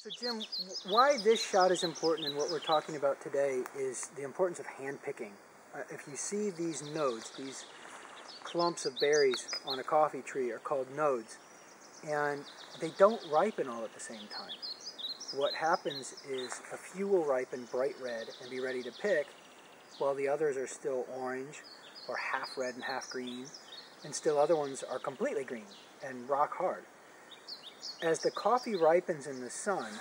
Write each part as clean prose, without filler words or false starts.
So Jim, why this shot is important and what we're talking about today is the importance of hand picking. If you see these nodes, these clumps of berries on a coffee tree are called nodes, and they don't ripen all at the same time. What happens is a few will ripen bright red and be ready to pick, while the others are still orange or half red and half green, and still other ones are completely green and rock hard. As the coffee ripens in the sun,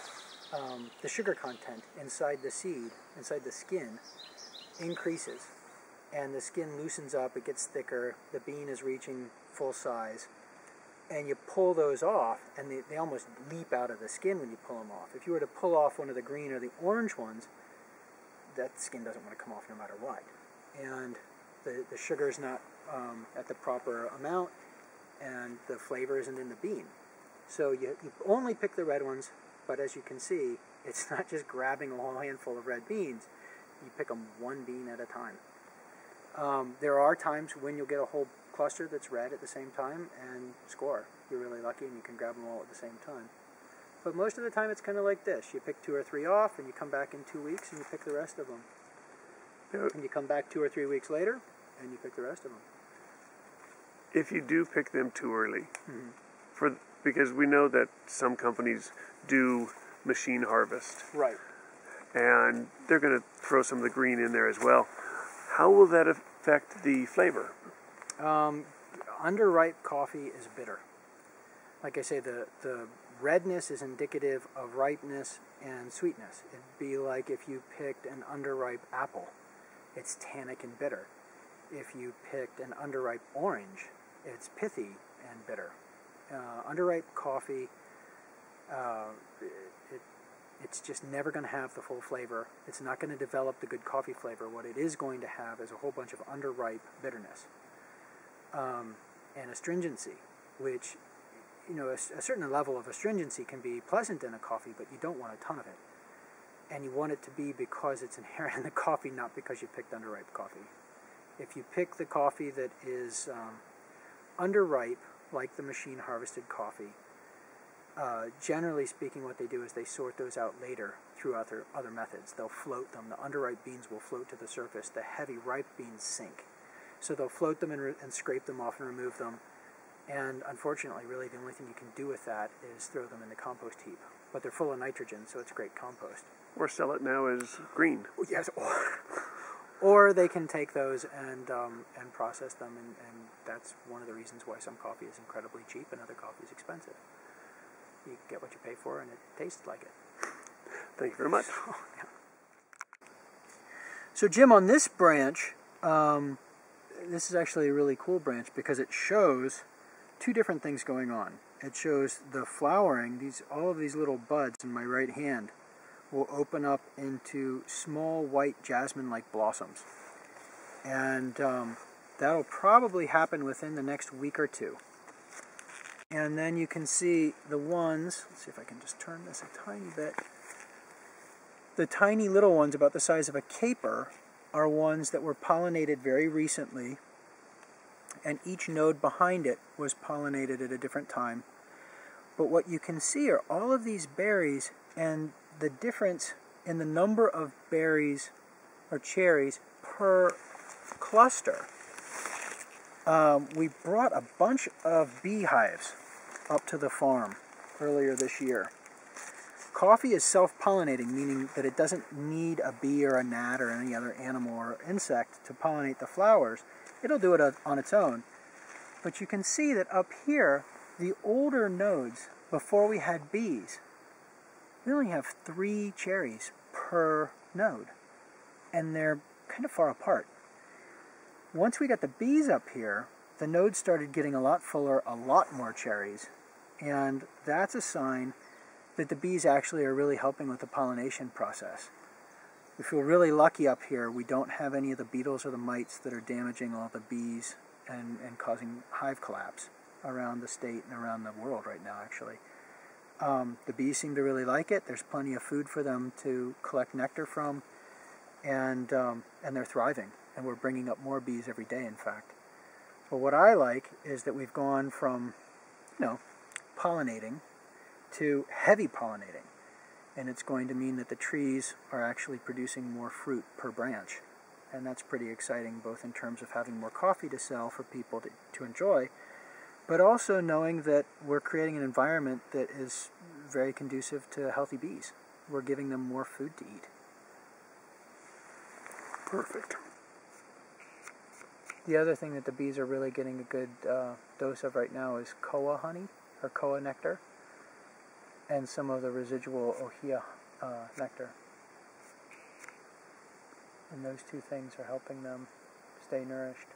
the sugar content inside the seed, inside the skin, increases. And the skin loosens up, it gets thicker, the bean is reaching full size. And you pull those off, and they almost leap out of the skin when you pull them off. If you were to pull off one of the green or the orange ones, that skin doesn't want to come off no matter what. And the sugar is not at the proper amount, and the flavor isn't in the bean. So you only pick the red ones, but as you can see, it's not just grabbing a whole handful of red beans. You pick them one bean at a time. There are times when you'll get a whole cluster that's red at the same time and score. You're really lucky and you can grab them all at the same time. But most of the time it's kind of like this. You pick 2 or 3 off and you come back in 2 weeks and you pick the rest of them. And you come back 2 or 3 weeks later and you pick the rest of them. If you do pick them too early, because we know that some companies do machine harvest. Right. And they're going to throw some of the green in there as well. How will that affect the flavor? Underripe coffee is bitter. Like I say, the redness is indicative of ripeness and sweetness. It'd be like if you picked an underripe apple. It's tannic and bitter. If you picked an underripe orange, it's pithy and bitter. Underripe coffee, it's just never going to have the full flavor. It's not going to develop the good coffee flavor. What it is going to have is a whole bunch of underripe bitterness and astringency, which, you know, a certain level of astringency can be pleasant in a coffee, but you don't want a ton of it. And you want it to be because it's inherent in the coffee, not because you picked underripe coffee. If you pick the coffee that is underripe, like the machine harvested coffee, generally speaking what they do is they sort those out later through other methods. They'll float them. The underripe beans will float to the surface. The heavy ripe beans sink. So they'll float them and scrape them off and remove them. And unfortunately, really the only thing you can do with that is throw them in the compost heap. But they're full of nitrogen, so it's great compost. Or sell it now as green. Yes, or they can take those and process them, and that's one of the reasons why some coffee is incredibly cheap and other coffee is expensive. You get what you pay for, and it tastes like it. Thank you very much. So Jim, on this branch, this is actually a really cool branch because it shows 2 different things going on. It shows the flowering. All of these little buds in my right hand will open up into small white jasmine-like blossoms. And that'll probably happen within the next week or 2. And then you can see the ones, let's see if I can just turn this a tiny bit. The tiny little ones about the size of a caper are ones that were pollinated very recently, and each node behind it was pollinated at a different time. But what you can see are all of these berries and the difference in the number of berries or cherries per cluster. We brought a bunch of beehives up to the farm earlier this year. Coffee is self-pollinating, meaning that it doesn't need a bee or a gnat or any other animal or insect to pollinate the flowers. It'll do it on its own. But you can see that up here, the older nodes, before we had bees, we only have 3 cherries per node, and they're kind of far apart. Once we got the bees up here, the nodes started getting a lot fuller, a lot more cherries, and that's a sign that the bees actually are really helping with the pollination process. We feel really lucky up here. We don't have any of the beetles or the mites that are damaging all the bees and causing hive collapse around the state and around the world right now, actually. The bees seem to really like it. There's plenty of food for them to collect nectar from, and they're thriving. And we're bringing up more bees every day, in fact. But what I like is that we've gone from, pollinating to heavy pollinating. and it's going to mean that the trees are actually producing more fruit per branch. And that's pretty exciting, both in terms of having more coffee to sell for people to enjoy, but also knowing that we're creating an environment that is very conducive to healthy bees. We're giving them more food to eat. Perfect. The other thing that the bees are really getting a good dose of right now is koa honey, or koa nectar, and some of the residual ohia nectar. And those two things are helping them stay nourished.